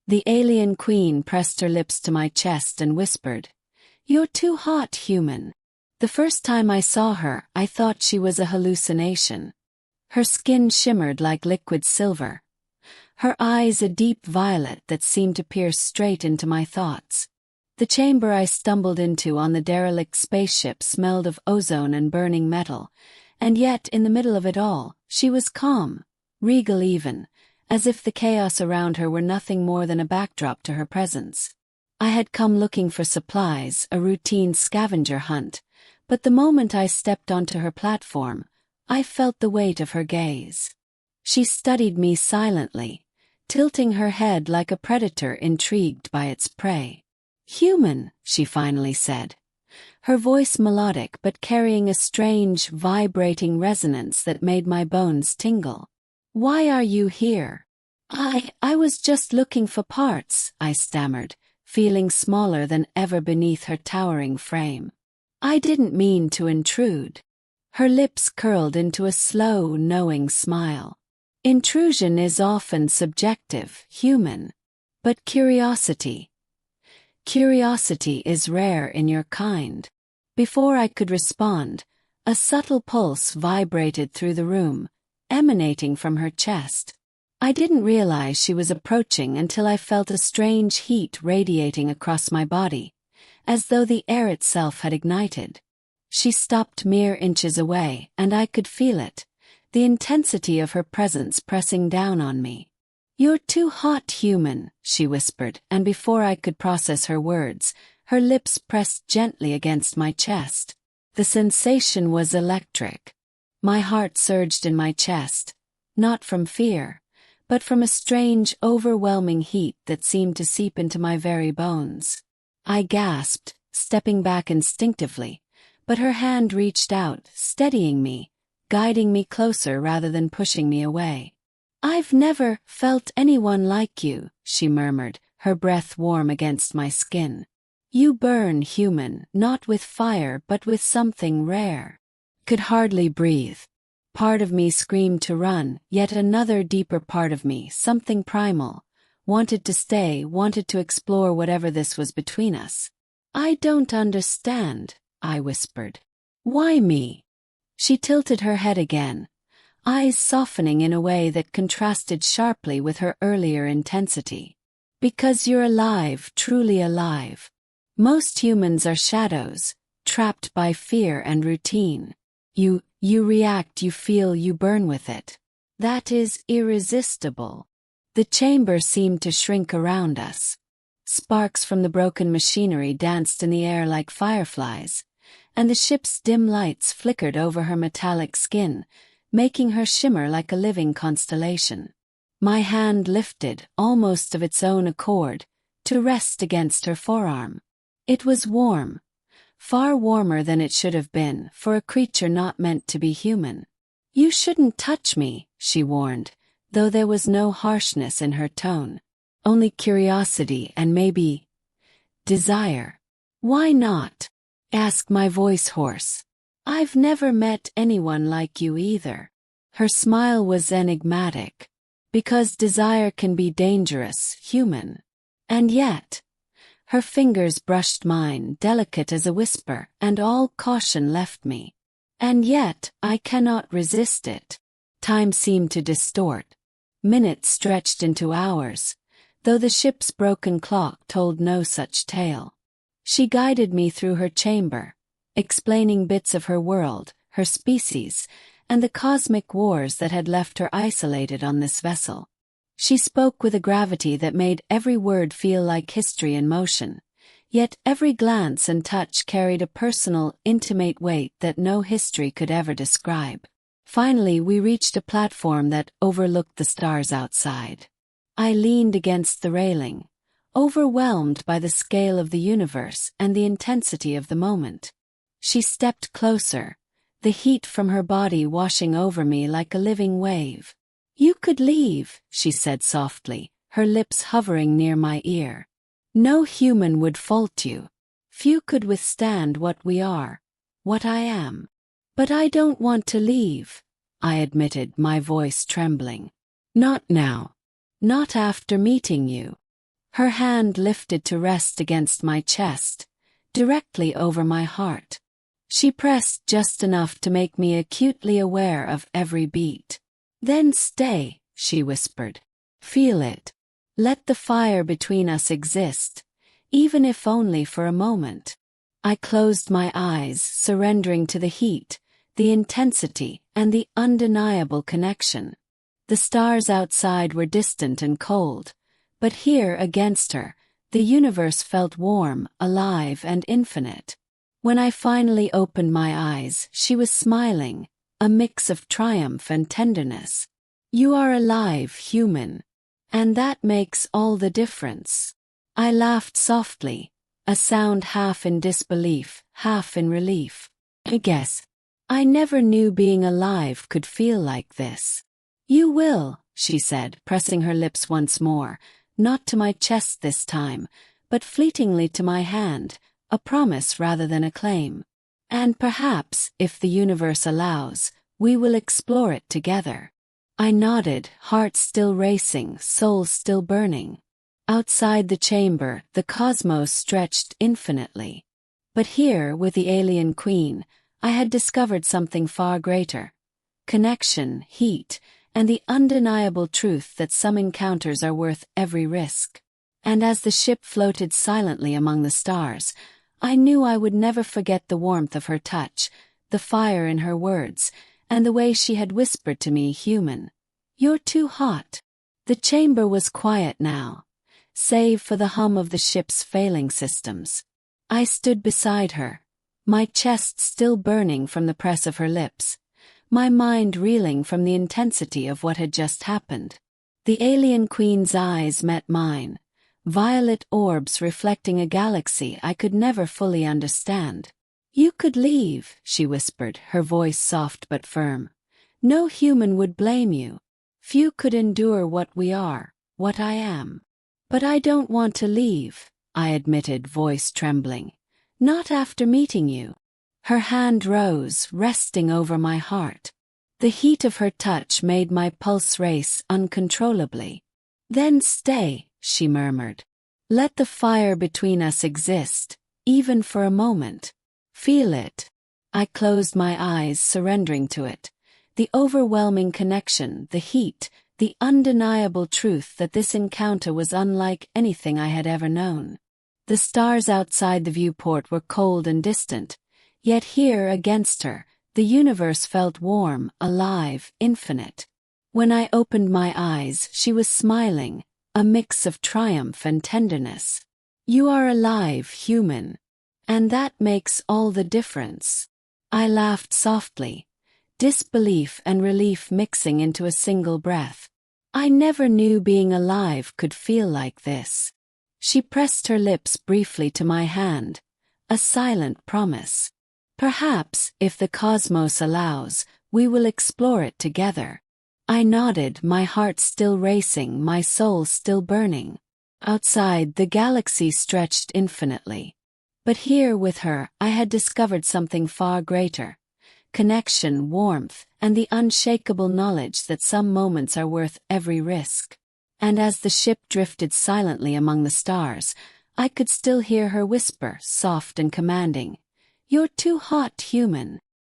The alien queen pressed her lips to my chest and whispered, "You're too hot, human." The first time I saw her, I thought she was a hallucination. Her skin shimmered like liquid silver. Her eyes a deep violet that seemed to pierce straight into my thoughts. The chamber I stumbled into on the derelict spaceship smelled of ozone and burning metal, and yet in the middle of it all, she was calm, regal even, as if the chaos around her were nothing more than a backdrop to her presence. I had come looking for supplies, a routine scavenger hunt, but the moment I stepped onto her platform, I felt the weight of her gaze. She studied me silently, tilting her head like a predator intrigued by its prey. "Human," she finally said, her voice melodic but carrying a strange, vibrating resonance that made my bones tingle. "Why are you here?" I was just looking for parts," I stammered, feeling smaller than ever beneath her towering frame. "I didn't mean to intrude." Her lips curled into a slow, knowing smile. "Intrusion is often subjective, human. But curiosity is rare in your kind." Before I could respond, a subtle pulse vibrated through the room, emanating from her chest. I didn't realize she was approaching until I felt a strange heat radiating across my body, as though the air itself had ignited. She stopped mere inches away, and I could feel it, the intensity of her presence pressing down on me. "You're too hot, human," she whispered, and before I could process her words, her lips pressed gently against my chest. The sensation was electric. My heart surged in my chest, not from fear, but from a strange, overwhelming heat that seemed to seep into my very bones. I gasped, stepping back instinctively, but her hand reached out, steadying me, guiding me closer rather than pushing me away. "I've never felt anyone like you," she murmured, her breath warm against my skin. "You burn, human, not with fire but with something rare." Could hardly breathe. Part of me screamed to run, yet another deeper part of me, something primal, wanted to stay, wanted to explore whatever this was between us. "I don't understand," I whispered. "Why me?" She tilted her head again, eyes softening in a way that contrasted sharply with her earlier intensity. "Because you're alive, truly alive. Most humans are shadows, trapped by fear and routine. You react, you feel, you burn with it. That is irresistible." The chamber seemed to shrink around us. Sparks from the broken machinery danced in the air like fireflies, and the ship's dim lights flickered over her metallic skin, making her shimmer like a living constellation. My hand lifted, almost of its own accord, to rest against her forearm. It was warm, far warmer than it should have been for a creature not meant to be human. "You shouldn't touch me," she warned, though there was no harshness in her tone. Only curiosity and maybe desire. "Why not?" asked my voice hoarse. "I've never met anyone like you either." Her smile was enigmatic. "Because desire can be dangerous, human." And yet, her fingers brushed mine, delicate as a whisper, and all caution left me. "And yet, I cannot resist it." Time seemed to distort. Minutes stretched into hours, though the ship's broken clock told no such tale. She guided me through her chamber, explaining bits of her world, her species, and the cosmic wars that had left her isolated on this vessel. She spoke with a gravity that made every word feel like history in motion, yet every glance and touch carried a personal, intimate weight that no history could ever describe. Finally, we reached a platform that overlooked the stars outside. I leaned against the railing, overwhelmed by the scale of the universe and the intensity of the moment. She stepped closer, the heat from her body washing over me like a living wave. "You could leave," she said softly, her lips hovering near my ear. "No human would fault you. Few could withstand what we are, what I am." "But I don't want to leave," I admitted, my voice trembling. "Not now. Not after meeting you." Her hand lifted to rest against my chest, directly over my heart. She pressed just enough to make me acutely aware of every beat. "Then stay," she whispered. "Feel it. Let the fire between us exist, even if only for a moment." I closed my eyes, surrendering to the heat, the intensity, and the undeniable connection. The stars outside were distant and cold, but here against her, the universe felt warm, alive, and infinite. When I finally opened my eyes, she was smiling, a mix of triumph and tenderness. "You are alive, human. And that makes all the difference." I laughed softly, a sound half in disbelief, half in relief. "I guess I never knew being alive could feel like this." "You will," she said, pressing her lips once more, not to my chest this time, but fleetingly to my hand, a promise rather than a claim. "And perhaps, if the universe allows, we will explore it together." I nodded, heart still racing, soul still burning. Outside the chamber, the cosmos stretched infinitely. But here, with the alien queen, I had discovered something far greater. Connection, heat, and the undeniable truth that some encounters are worth every risk. And as the ship floated silently among the stars, I knew I would never forget the warmth of her touch, the fire in her words, and the way she had whispered to me, "Human, you're too hot." The chamber was quiet now, save for the hum of the ship's failing systems. I stood beside her, my chest still burning from the press of her lips, my mind reeling from the intensity of what had just happened. The alien queen's eyes met mine, violet orbs reflecting a galaxy I could never fully understand. "You could leave," she whispered, her voice soft but firm. "No human would blame you. Few could endure what we are, what I am." "But I don't want to leave," I admitted, voice trembling. "Not after meeting you." Her hand rose, resting over my heart. The heat of her touch made my pulse race uncontrollably. "Then stay," she murmured. "Let the fire between us exist, even for a moment. Feel it." I closed my eyes, surrendering to it. The overwhelming connection, the heat, the undeniable truth that this encounter was unlike anything I had ever known. The stars outside the viewport were cold and distant, yet here against her, the universe felt warm, alive, infinite. When I opened my eyes, she was smiling, a mix of triumph and tenderness. "You are alive, human. And that makes all the difference." I laughed softly, disbelief and relief mixing into a single breath. I never knew being alive could feel like this. She pressed her lips briefly to my hand, a silent promise. "Perhaps, if the cosmos allows, we will explore it together." I nodded, my heart still racing, my soul still burning. Outside, the galaxy stretched infinitely. But here with her, I had discovered something far greater. Connection, warmth, and the unshakable knowledge that some moments are worth every risk. And as the ship drifted silently among the stars, I could still hear her whisper, soft and commanding, "You're too hot, human."